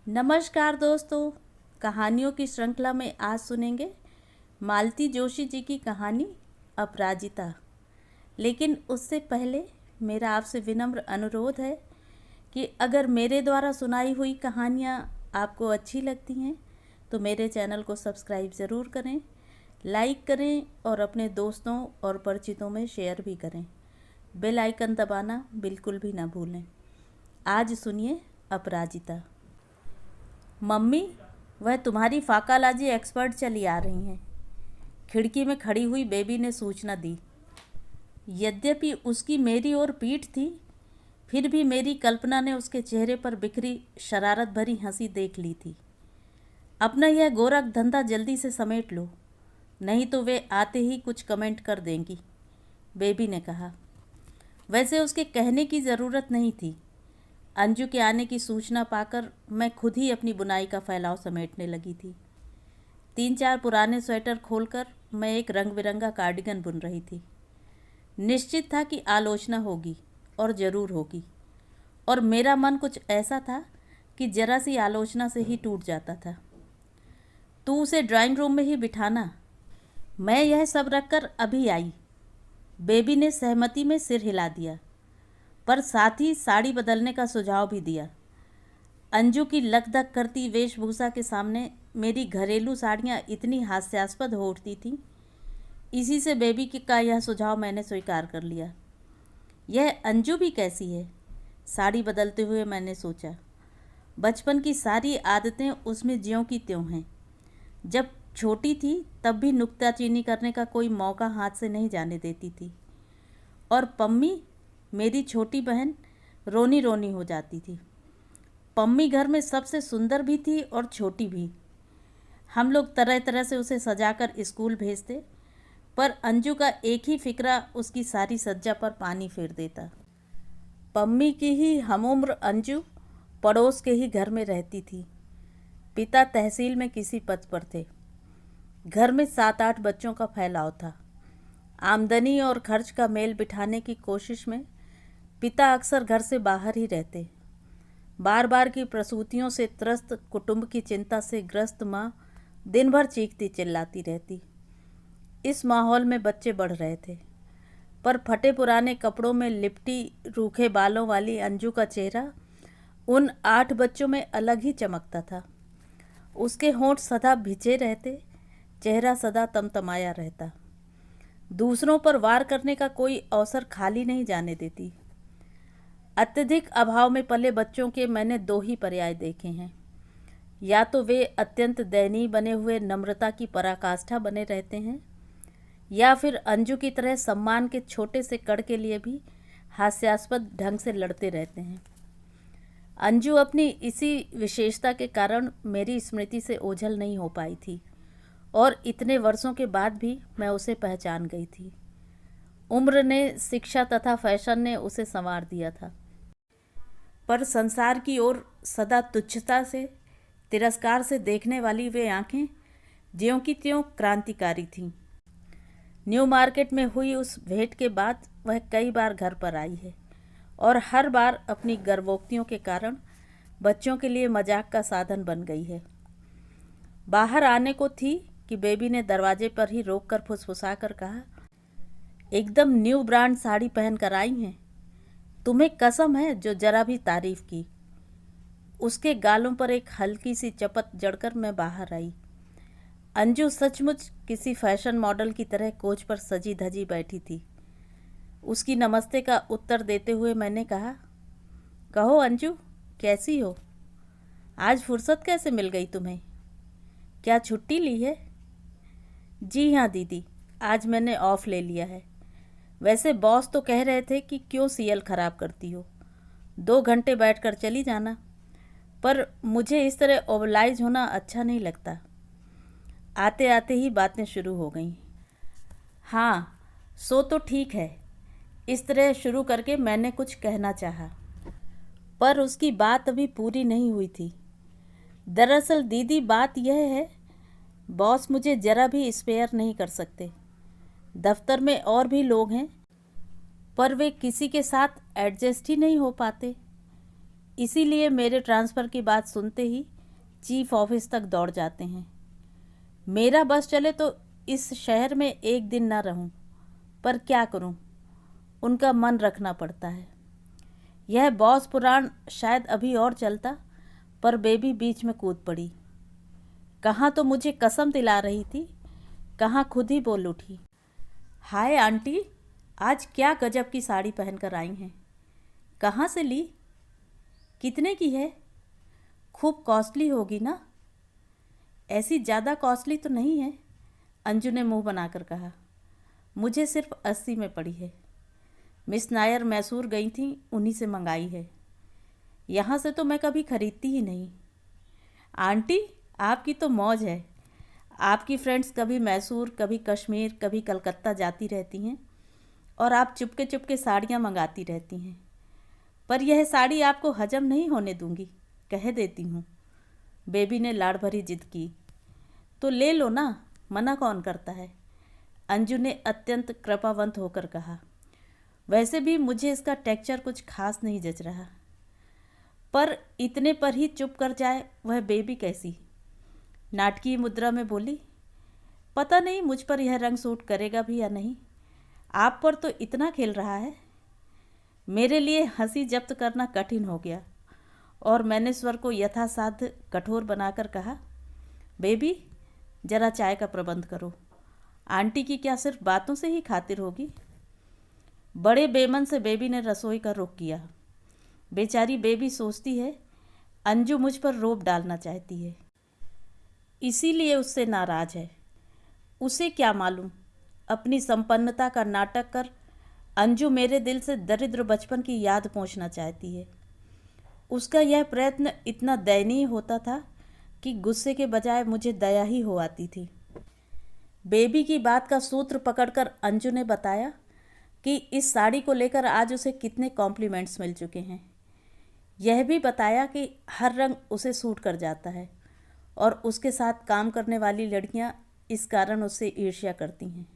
नमस्कार दोस्तों, कहानियों की श्रृंखला में आज सुनेंगे मालती जोशी जी की कहानी अपराजिता। लेकिन उससे पहले मेरा आपसे विनम्र अनुरोध है कि अगर मेरे द्वारा सुनाई हुई कहानियाँ आपको अच्छी लगती हैं तो मेरे चैनल को सब्सक्राइब ज़रूर करें, लाइक करें और अपने दोस्तों और परिचितों में शेयर भी करें। बेल आइकन दबाना बिल्कुल भी ना भूलें। आज सुनिए अपराजिता। मम्मी, वह तुम्हारी फाकालाजी एक्सपर्ट चली आ रही हैं, खिड़की में खड़ी हुई बेबी ने सूचना दी। यद्यपि उसकी मेरी ओर पीठ थी, फिर भी मेरी कल्पना ने उसके चेहरे पर बिखरी शरारत भरी हंसी देख ली थी। अपना यह गोरख धंधा जल्दी से समेट लो, नहीं तो वे आते ही कुछ कमेंट कर देंगी, बेबी ने कहा। वैसे उसके कहने की ज़रूरत नहीं थी। अंजू के आने की सूचना पाकर मैं खुद ही अपनी बुनाई का फैलाव समेटने लगी थी। 3-4 पुराने स्वेटर खोलकर मैं एक रंग बिरंगा कार्डिगन बुन रही थी। निश्चित था कि आलोचना होगी और ज़रूर होगी, और मेरा मन कुछ ऐसा था कि जरा सी आलोचना से ही टूट जाता था। तू उसे ड्राइंग रूम में ही बिठाना, मैं यह सब रखकर अभी आई। बेबी ने सहमति में सिर हिला दिया, पर साथ ही साड़ी बदलने का सुझाव भी दिया। अंजू की लकधक करती वेशभूषा के सामने मेरी घरेलू साड़ियाँ इतनी हास्यास्पद हो उठती थीं। इसी से बेबी का यह सुझाव मैंने स्वीकार कर लिया। यह अंजू भी कैसी है, साड़ी बदलते हुए मैंने सोचा। बचपन की सारी आदतें उसमें ज्यों की त्यों हैं। जब छोटी थी तब भी नुक्ताचीनी करने का कोई मौका हाथ से नहीं जाने देती थी। और पम्मी, मेरी छोटी बहन, रोनी रोनी हो जाती थी। पम्मी घर में सबसे सुंदर भी थी और छोटी भी। हम लोग तरह तरह से उसे सजाकर स्कूल भेजते, पर अंजू का एक ही फिक्रा उसकी सारी सज्जा पर पानी फेर देता। पम्मी की ही हमउम्र अंजू पड़ोस के ही घर में रहती थी। पिता तहसील में किसी पद पर थे। घर में 7-8 बच्चों का फैलाव था। आमदनी और खर्च का मेल बिठाने की कोशिश में पिता अक्सर घर से बाहर ही रहते। बार बार की प्रसूतियों से त्रस्त कुटुंब की चिंता से ग्रस्त माँ दिन भर चीखती चिल्लाती रहती। इस माहौल में बच्चे बढ़ रहे थे, पर फटे पुराने कपड़ों में लिपटी रूखे बालों वाली अंजू का चेहरा उन 8 बच्चों में अलग ही चमकता था। उसके होंठ सदा भिजे रहते, चेहरा सदा तमतमाया रहता। दूसरों पर वार करने का कोई अवसर खाली नहीं जाने देती। अत्यधिक अभाव में पले बच्चों के मैंने 2 ही पर्याय देखे हैं। या तो वे अत्यंत दयनीय बने हुए नम्रता की पराकाष्ठा बने रहते हैं, या फिर अंजू की तरह सम्मान के छोटे से कण के लिए भी हास्यास्पद ढंग से लड़ते रहते हैं। अंजू अपनी इसी विशेषता के कारण मेरी स्मृति से ओझल नहीं हो पाई थी, और इतने वर्षों के बाद भी मैं उसे पहचान गई थी। उम्र ने, शिक्षा तथा फैशन ने उसे संवार दिया था, पर संसार की ओर सदा तुच्छता से, तिरस्कार से देखने वाली वे आंखें ज्यों की त्यों क्रांतिकारी थीं। न्यू मार्केट में हुई उस भेंट के बाद वह कई बार घर पर आई है, और हर बार अपनी गर्वोक्तियों के कारण बच्चों के लिए मजाक का साधन बन गई है। बाहर आने को थी कि बेबी ने दरवाजे पर ही रोककर फुसफुसा कर कहा, एकदम न्यू ब्रांड साड़ी पहन कर आई हैं, तुम्हें कसम है जो जरा भी तारीफ की। उसके गालों पर एक हल्की सी चपत जड़कर मैं बाहर आई। अंजू सचमुच किसी फैशन मॉडल की तरह कोच पर सजी धजी बैठी थी। उसकी नमस्ते का उत्तर देते हुए मैंने कहा, कहो अंजू, कैसी हो? आज फुर्सत कैसे मिल गई तुम्हें? क्या छुट्टी ली है? जी हाँ दीदी, आज मैंने ऑफ ले लिया है। वैसे बॉस तो कह रहे थे कि क्यों सीएल खराब करती हो, 2 घंटे बैठकर चली जाना, पर मुझे इस तरह ओबलाइज होना अच्छा नहीं लगता। आते आते ही बातें शुरू हो गईं। हाँ, सो तो ठीक है। इस तरह शुरू करके मैंने कुछ कहना चाहा, पर उसकी बात अभी पूरी नहीं हुई थी। दरअसल दीदी, बात यह है, बॉस मुझे ज़रा भी स्पेयर नहीं कर सकते। दफ्तर में और भी लोग हैं, पर वे किसी के साथ एडजस्ट ही नहीं हो पाते। इसीलिए मेरे ट्रांसफ़र की बात सुनते ही चीफ ऑफिस तक दौड़ जाते हैं। मेरा बस चले तो इस शहर में एक दिन ना रहूं, पर क्या करूं, उनका मन रखना पड़ता है। यह बॉस पुराण शायद अभी और चलता, पर बेबी बीच में कूद पड़ी। कहाँ तो मुझे कसम दिला रही थी, कहाँ खुद ही बोल उठी, हाय आंटी, आज क्या गजब की साड़ी पहनकर आई हैं। कहाँ से ली? कितने की है? खूब कॉस्टली होगी ना? ऐसी ज़्यादा कॉस्टली तो नहीं है, अंजू ने मुंह बनाकर कहा। मुझे सिर्फ 80 में पड़ी है। मिस नायर मैसूर गई थी, उन्हीं से मंगाई है। यहाँ से तो मैं कभी खरीदती ही नहीं। आंटी, आपकी तो मौज है। आपकी फ्रेंड्स कभी मैसूर, कभी कश्मीर, कभी कलकत्ता जाती रहती हैं और आप चुपके चुपके साड़ियाँ मंगाती रहती हैं। पर यह साड़ी आपको हजम नहीं होने दूंगी, कह देती हूँ। बेबी ने लाड़ भरी जिद की। तो ले लो ना, मना कौन करता है, अंजू ने अत्यंत कृपावंत होकर कहा। वैसे भी मुझे इसका टेक्सचर कुछ खास नहीं जच रहा। पर इतने पर ही चुप कर जाए वह बेबी कैसी? नाटकीय मुद्रा में बोली, पता नहीं मुझ पर यह रंग सूट करेगा भी या नहीं। आप पर तो इतना खेल रहा है। मेरे लिए हंसी जब्त करना कठिन हो गया और मैंने स्वर को यथासाध्य कठोर बनाकर कहा, बेबी, जरा चाय का प्रबंध करो। आंटी की क्या सिर्फ बातों से ही खातिर होगी? बड़े बेमन से बेबी ने रसोई का रुख किया। बेचारी बेबी सोचती है अंजू मुझ पर रोब डालना चाहती है, इसीलिए उससे नाराज है। उसे क्या मालूम, अपनी संपन्नता का नाटक कर अंजू मेरे दिल से दरिद्र बचपन की याद पोंछना चाहती है। उसका यह प्रयत्न इतना दयनीय होता था कि गुस्से के बजाय मुझे दया ही हो आती थी। बेबी की बात का सूत्र पकड़कर अंजू ने बताया कि इस साड़ी को लेकर आज उसे कितने कॉम्प्लीमेंट्स मिल चुके हैं। यह भी बताया कि हर रंग उसे सूट कर जाता है और उसके साथ काम करने वाली लड़कियां इस कारण उससे ईर्ष्या करती हैं।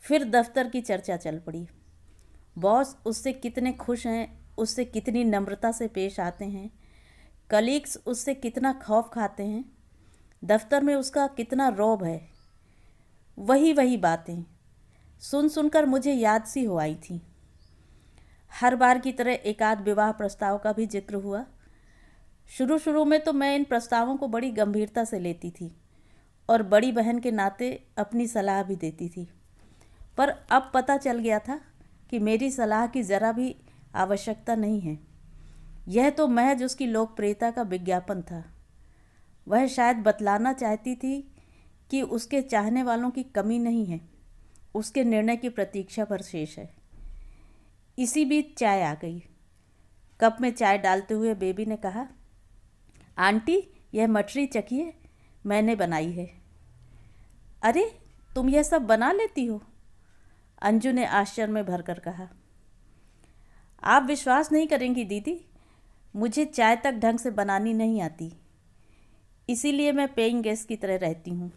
फिर दफ्तर की चर्चा चल पड़ी। बॉस उससे कितने खुश हैं, उससे कितनी नम्रता से पेश आते हैं, कलीग्स उससे कितना खौफ खाते हैं, दफ्तर में उसका कितना रौब है। वही बातें सुन सुनकर मुझे याद सी हो आई थी। हर बार की तरह एक आध विवाह प्रस्ताव का भी जिक्र हुआ। शुरू में तो मैं इन प्रस्तावों को बड़ी गंभीरता से लेती थी और बड़ी बहन के नाते अपनी सलाह भी देती थी, पर अब पता चल गया था कि मेरी सलाह की ज़रा भी आवश्यकता नहीं है। यह तो महज उसकी लोकप्रियता का विज्ञापन था। वह शायद बतलाना चाहती थी कि उसके चाहने वालों की कमी नहीं है, उसके निर्णय की प्रतीक्षा पर शेष है। इसी बीच चाय आ गई। कप में चाय डालते हुए बेबी ने कहा, आंटी, यह मठरी चखिए, मैंने बनाई है। अरे, तुम यह सब बना लेती हो? अंजू ने आश्चर्य में भरकर कहा। आप विश्वास नहीं करेंगी दीदी, मुझे चाय तक ढंग से बनानी नहीं आती, इसीलिए मैं पेइंग गेस्ट की तरह रहती हूँ।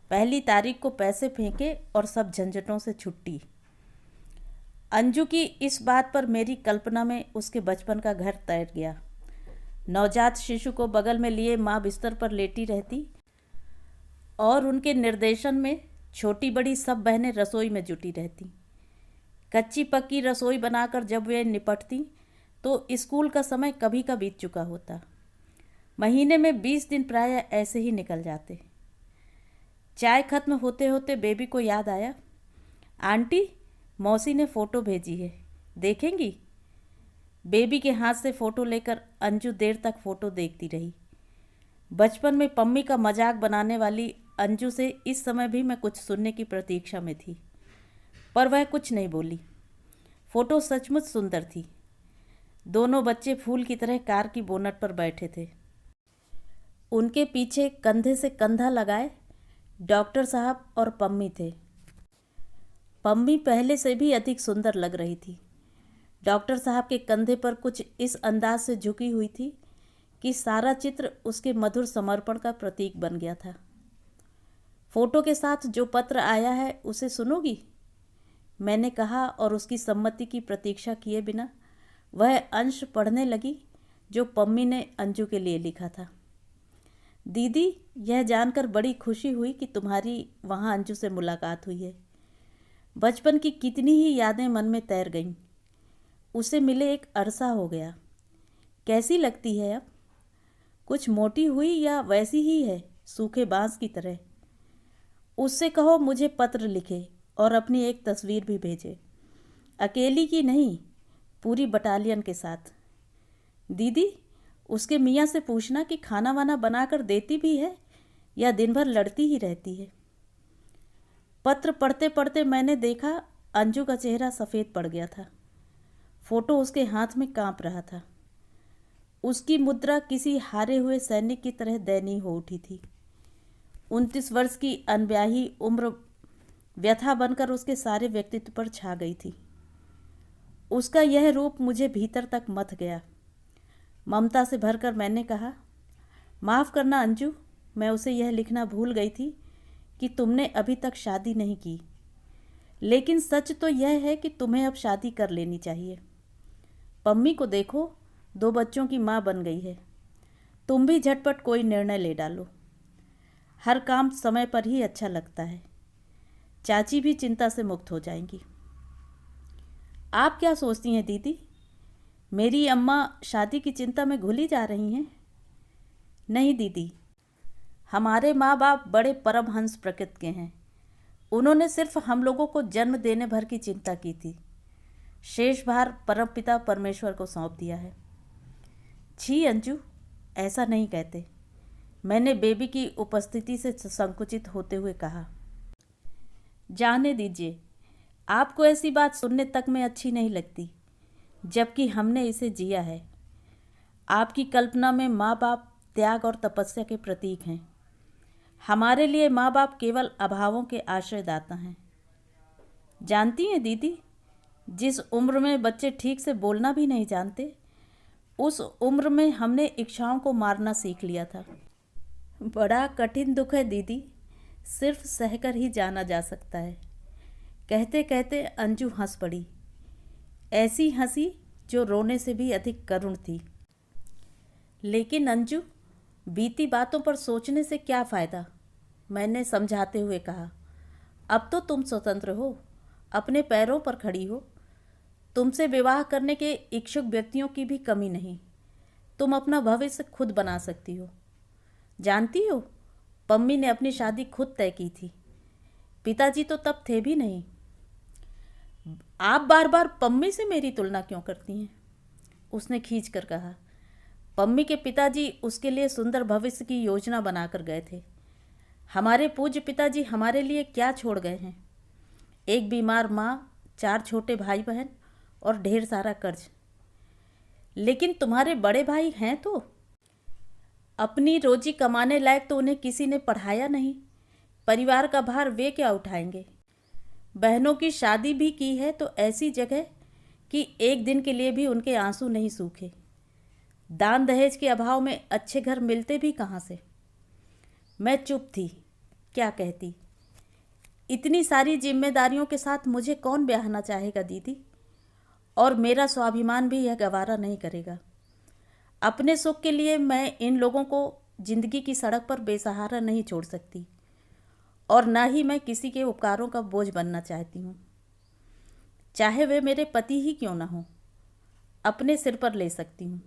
पहली तारीख को पैसे फेंके और सब झंझटों से छुट्टी। अंजू की इस बात पर मेरी कल्पना में उसके बचपन का घर तैर गया। नवजात शिशु को बगल में लिए माँ बिस्तर पर लेटी रहती और उनके निर्देशन में छोटी बड़ी सब बहनें रसोई में जुटी रहती। कच्ची पक्की रसोई बनाकर जब वे निपटती तो स्कूल का समय कभी का बीत चुका होता। महीने में 20 दिन प्रायः ऐसे ही निकल जाते। चाय खत्म होते होते बेबी को याद आया, आंटी, मौसी ने फ़ोटो भेजी है, देखेंगी? बेबी के हाथ से फ़ोटो लेकर अंजू देर तक फ़ोटो देखती रही। बचपन में पम्मी का मजाक बनाने वाली अंजू से इस समय भी मैं कुछ सुनने की प्रतीक्षा में थी, पर वह कुछ नहीं बोली। फ़ोटो सचमुच सुंदर थी। दोनों बच्चे फूल की तरह कार की बोनट पर बैठे थे। उनके पीछे कंधे से कंधा लगाए डॉक्टर साहब और पम्मी थे। पम्मी पहले से भी अधिक सुंदर लग रही थी। डॉक्टर साहब के कंधे पर कुछ इस अंदाज से झुकी हुई थी कि सारा चित्र उसके मधुर समर्पण का प्रतीक बन गया था। फ़ोटो के साथ जो पत्र आया है उसे सुनोगी? मैंने कहा और उसकी सम्मति की प्रतीक्षा किए बिना वह अंश पढ़ने लगी जो पम्मी ने अंजू के लिए लिखा था। दीदी, यह जानकर बड़ी खुशी हुई कि तुम्हारी वहाँ अंजू से मुलाकात हुई है। बचपन की कितनी ही यादें मन में तैर गईं। उसे मिले एक अरसा हो गया। कैसी लगती है अब? कुछ मोटी हुई या वैसी ही है, सूखे बांस की तरह? उससे कहो मुझे पत्र लिखे और अपनी एक तस्वीर भी भेजे। अकेली की नहीं, पूरी बटालियन के साथ। दीदी, उसके मियाँ से पूछना कि खाना वाना बनाकर देती भी है या दिन भर लड़ती ही रहती है। पत्र पढ़ते पढ़ते मैंने देखा अंजू का चेहरा सफ़ेद पड़ गया था। फोटो उसके हाथ में कांप रहा था। उसकी मुद्रा किसी हारे हुए सैनिक की तरह दयनीय हो उठी थी। 29 वर्ष की अनब्याही उम्र व्यथा बनकर उसके सारे व्यक्तित्व पर छा गई थी। उसका यह रूप मुझे भीतर तक मथ गया। ममता से भरकर मैंने कहा, माफ़ करना अंजू, मैं उसे यह लिखना भूल गई थी कि तुमने अभी तक शादी नहीं की, लेकिन सच तो यह है कि तुम्हें अब शादी कर लेनी चाहिए। पम्मी को देखो, 2 बच्चों की माँ बन गई है। तुम भी झटपट कोई निर्णय ले डालो। हर काम समय पर ही अच्छा लगता है। चाची भी चिंता से मुक्त हो जाएंगी। आप क्या सोचती हैं दीदी? मेरी अम्मा शादी की चिंता में घुली जा रही हैं? नहीं दीदी, हमारे माँ बाप बड़े परमहंस प्रकृति के हैं। उन्होंने सिर्फ हम लोगों को जन्म देने भर की चिंता की थी। शेष भार परमपिता परमेश्वर को सौंप दिया है। छी अंजू, ऐसा नहीं कहते, मैंने बेबी की उपस्थिति से संकुचित होते हुए कहा। जाने दीजिए, आपको ऐसी बात सुनने तक में अच्छी नहीं लगती, जबकि हमने इसे जिया है। आपकी कल्पना में माँ बाप त्याग और तपस्या के प्रतीक हैं। हमारे लिए माँ बाप केवल अभावों के आश्रयदाता हैं। जानती हैं दीदी, जिस उम्र में बच्चे ठीक से बोलना भी नहीं जानते, उस उम्र में हमने इच्छाओं को मारना सीख लिया था। बड़ा कठिन दुख है दीदी, सिर्फ सहकर ही जाना जा सकता है। कहते कहते अंजू हंस पड़ी, ऐसी हंसी जो रोने से भी अधिक करुण थी। लेकिन अंजू, बीती बातों पर सोचने से क्या फ़ायदा? मैंने समझाते हुए कहा। अब तो तुम स्वतंत्र हो, अपने पैरों पर खड़ी हो। तुमसे विवाह करने के इच्छुक व्यक्तियों की भी कमी नहीं। तुम अपना भविष्य खुद बना सकती हो। जानती हो, पम्मी ने अपनी शादी खुद तय की थी। पिताजी तो तब थे भी नहीं। आप बार बार पम्मी से मेरी तुलना क्यों करती हैं? उसने खींच कर कहा। पम्मी के पिताजी उसके लिए सुंदर भविष्य की योजना बनाकर गए थे। हमारे पूज्य पिताजी हमारे लिए क्या छोड़ गए हैं? एक बीमार माँ, 4 छोटे भाई बहन और ढेर सारा कर्ज। लेकिन तुम्हारे बड़े भाई हैं तो? अपनी रोजी कमाने लायक तो उन्हें किसी ने पढ़ाया नहीं। परिवार का भार वे क्या उठाएंगे? बहनों की शादी भी की है तो ऐसी जगह कि एक दिन के लिए भी उनके आंसू नहीं सूखे। दान दहेज के अभाव में अच्छे घर मिलते भी कहाँ से? मैं चुप थी, क्या कहती। इतनी सारी जिम्मेदारियों के साथ मुझे कौन ब्याहना चाहेगा दीदी? और मेरा स्वाभिमान भी यह गवारा नहीं करेगा। अपने सुख के लिए मैं इन लोगों को जिंदगी की सड़क पर बेसहारा नहीं छोड़ सकती, और ना ही मैं किसी के उपकारों का बोझ बनना चाहती हूँ, चाहे वे मेरे पति ही क्यों ना हो। अपने सिर पर ले सकती हूँ।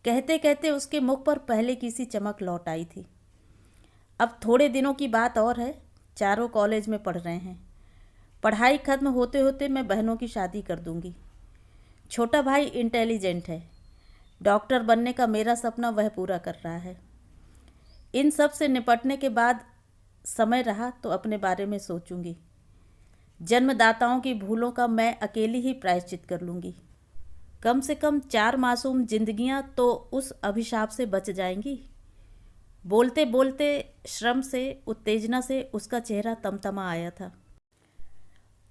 कहते कहते उसके मुख पर पहले की सी चमक लौट आई थी। अब थोड़े दिनों की बात और है, चारों कॉलेज में पढ़ रहे हैं। पढ़ाई खत्म होते होते मैं बहनों की शादी कर दूंगी। छोटा भाई इंटेलिजेंट है, डॉक्टर बनने का मेरा सपना वह पूरा कर रहा है। इन सब से निपटने के बाद समय रहा तो अपने बारे में सोचूंगी। जन्मदाताओं की भूलों का मैं अकेली ही प्रायश्चित कर लूँगी। कम से कम 4 मासूम जिंदगियां तो उस अभिशाप से बच जाएंगी। बोलते बोलते श्रम से, उत्तेजना से उसका चेहरा तमतमा आया था।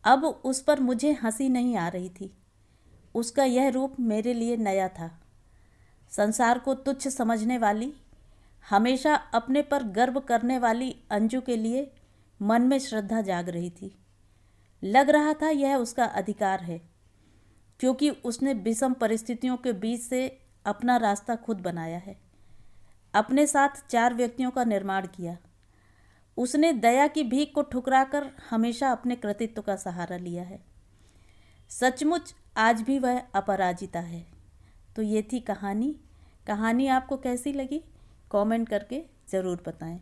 अब उस पर मुझे हंसी नहीं आ रही थी। उसका यह रूप मेरे लिए नया था। संसार को तुच्छ समझने वाली, हमेशा अपने पर गर्व करने वाली अंजू के लिए मन में श्रद्धा जाग रही थी। लग रहा था यह उसका अधिकार है, क्योंकि उसने विषम परिस्थितियों के बीच से अपना रास्ता खुद बनाया है। अपने साथ 4 व्यक्तियों का निर्माण किया। उसने दया की भीख को ठुकराकर हमेशा अपने कृतित्व का सहारा लिया है। सचमुच आज भी वह अपराजिता है। तो ये थी कहानी। कहानी आपको कैसी लगी कमेंट करके ज़रूर बताएं।